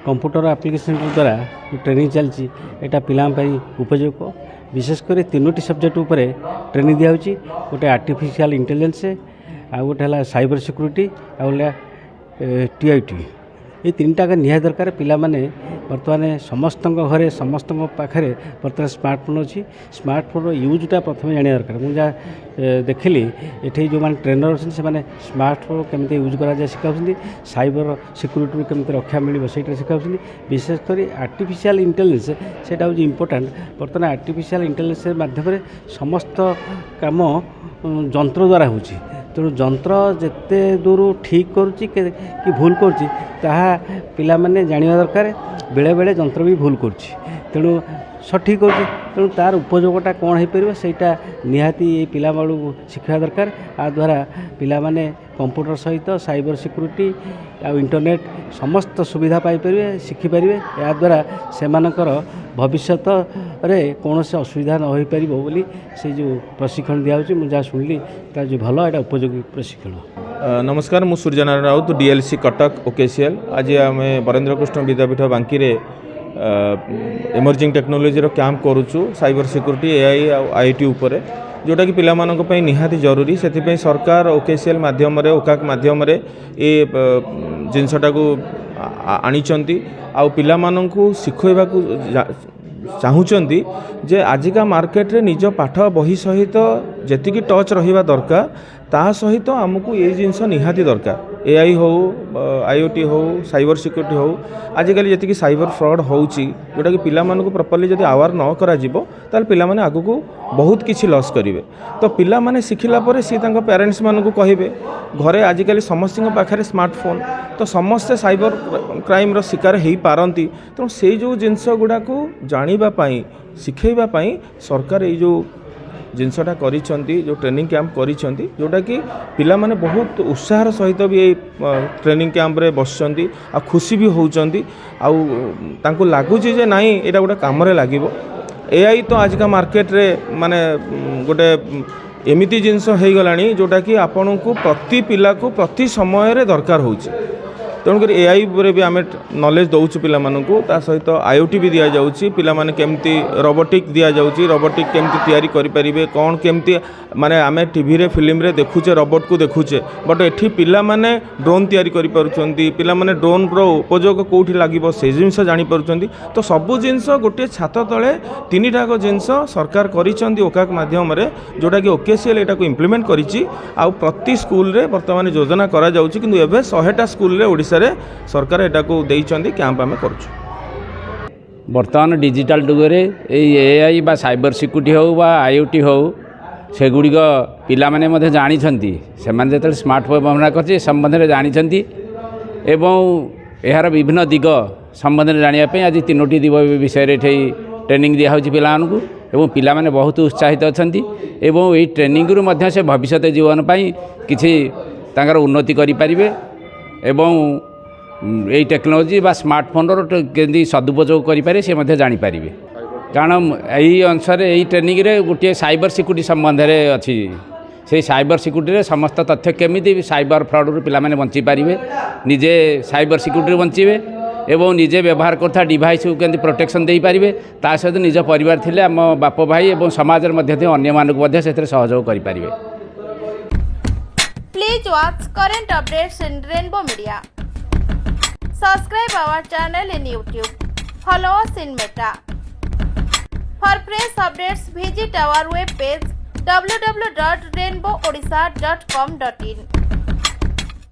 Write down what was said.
Computer application द्वारा training चलती यहाँ पाई उपयोग विशेषकर तीनोटी सब्जेक्ट उपर ट्रेनिंग दिया गोटे आर्टिफिशियल इंटेलिजेंस आ गोटे है साइबर सिक्यूरीटी आ TIT ये तीन टाक निहा दरकार पिला माने बर्तमान समस्त घरे समस्त पाखे बर्तमान स्मार्टफोन अच्छी स्मार्टफोन यूजटा प्रथम जाना दरकार मुझे देखिली ये जो मैंने ट्रेनर अच्छे से स्मार्टफोन केमी यूज कराए शिखा साइबर सिक्यूरीटी केमी रक्षा मिले से शिखा विशेषकर आर्टिफिशियल इंटेलिजेंस से इम्पोर्टाट बर्तमान आर्टिफिशियल इंटेलिजेंस मध्यम समस्त काम जंत्र द्वारा हो तेणु जंत्र जिते दूर ठीक करुच्ची कि भूल करुच्ची ताहा पिला माने जानिबा दरकार बेले बेले जंत्र भी भूल करुच्ची तेणु सठिक होची तेणु तार उपयोगटा कौन हो पार सेटा निहाती ये पिला बालू शिखा दरकार आ द्वारा पिला माने कंप्यूटर सहित साइबर सिक्यूरीटी आ इंटरनेट समस्त सुविधा पाइपर शिखिपारे या द्वारा सेमानकर भविष्यत रे कौन से असुविधा न हो पार बोली से जो प्रशिक्षण दिया मुझे शुणिली जो भल एटा उपयोगी प्रशिक्षण। नमस्कार मु सूर्यनारायण राउत DLC कटक OKCL आज आम बरेन्द्र कृष्ण विद्यापीठ बांकी इमर्जिंग टेक्नोलोजी कैंप करुचु साइबर सिक्यूरीटी AI IoT उपरे जोटा कि पिला मानक पई निहाती जरूरी से सरकार OKCL माध्यम ओकाक माध्यम ये जिनसटा को आनिचंती आ पिला मानकु शिखैबाकू चाहूँगी जे आजिका मार्केट रे निज पाठ बही सहित जेतिकी टच रहिबा दरकार ता सहित आमको ये जिनस निहाती दरकार AI हो IoT हो साइबर सिक्यूरीटी हो आजिकल जी साइबर फ्रॉड होउची जोटा कि पिला मानक प्रॉपर्ली जदि आवार न करा जिवो ताल पिला माने आगु को बहुत किछि लॉस करिवे तो पिला माने शिखिला परे सी तांको पेरेंट्स मानक कहिबे घरे आजिकल समस्त पाखरे स्मार्टफोन तो समस्ते साइबर क्राइम रो शिकार हेई पारंती तो से जो जिनस गुडा को जानिबा पई शिखैबा पई सरकार ये जो जिनसटा करिसेंती जो ट्रेनिंग कैंप करिसेंती जोटा कि पिला माने बहुत उत्साह सहित भी ये ट्रेनिंग कैंप रे बसचंती आ खुशी भी होउचंती आ तांको लागुची जे नाही एटा गोटे काम रे लागिवो AI तो आजका मार्केट रे माने गोटे एमिति जिनस हे गलानी जोटा कि आपन को प्रति पिला को प्रति समय रे दरकार होउची तेणुकर AI पर भी आम नॉलेज दौचु पिला मानकु ता सहित IoT भी दिया जाउची पिला माने केमती रोबोटिक दिया जाउची रोबोटिक केमती तैयारी करि परिबे कोन केमती माने आमे टीवी रे फिल्म रे देखुचे रोबोट को देखुचे बट एठी पिला माने ड्रोन तैयारी करि परुचंती पिला माने ड्रोन रो उपयोग कोठी लागिबो से जिंस जानि परुचंती तो सबु जिंस गोटे छात तळे तीनिटा को जिंस सरकार करिचंती ओकाक माध्यम रे जोटा कि OKCL एटा को इम्प्लीमेंट करिची आ प्रति स्कूल रे वर्तमान योजना करा जाउची किंतु एबे 100टा स्कूल रे ओडिसा रे सरकार एटा को देइचंती कैंप आमे करछु। वर्तमान डिजिटल जुगे AI बा साइबर सिक्यूरीटी हो बा IoT हो सेगुड़िक पिला माने मध्य जानी से जो स्मार्टफोन व्यवहार कर संबंध में जानी एवं यार विभिन्न दिग संबंध में जानापी आज तीनोटी दिग विषय ट्रेनिंग दिया पिलाମାନଙ୍କୁ एवं पिला माने बहुत उत्साहित अछंती एवं ये ट्रेनिंग रु मध्य से भविष्य जीवन पाई किछि तांकर उन्नति करि परिबे एवं ये टेक्नोलोजी बा स्मार्टफोन केंदी सदुपयोग करें से जानी पारिबे कारण यही अनुसार यही ट्रेनिंग रे गोटे साइबर सिक्यूरीटी संबंध में अच्छी से साइबर सिक्यूरीटी रे समस्त तथ्य केमिति साइबर फ्रॉड रु पिला माने बंची पारिबे निजे साइबर सिक्यूरीटी बंचीबे एवं निजे व्यवहार करता डिवाइस को केंदी प्रोटेक्शन दे पारिबे ता सहित निज परिवार थिले आम बाप भाई एवं समाज मध्य अन्य मानक मध्य सेथरे सहयोग करि पारिबे। Please watch current updates in Rainbow Media. Subscribe our channel in YouTube. Follow us in Meta. For fresh updates, visit our web page www.rainbowodisha.com.in.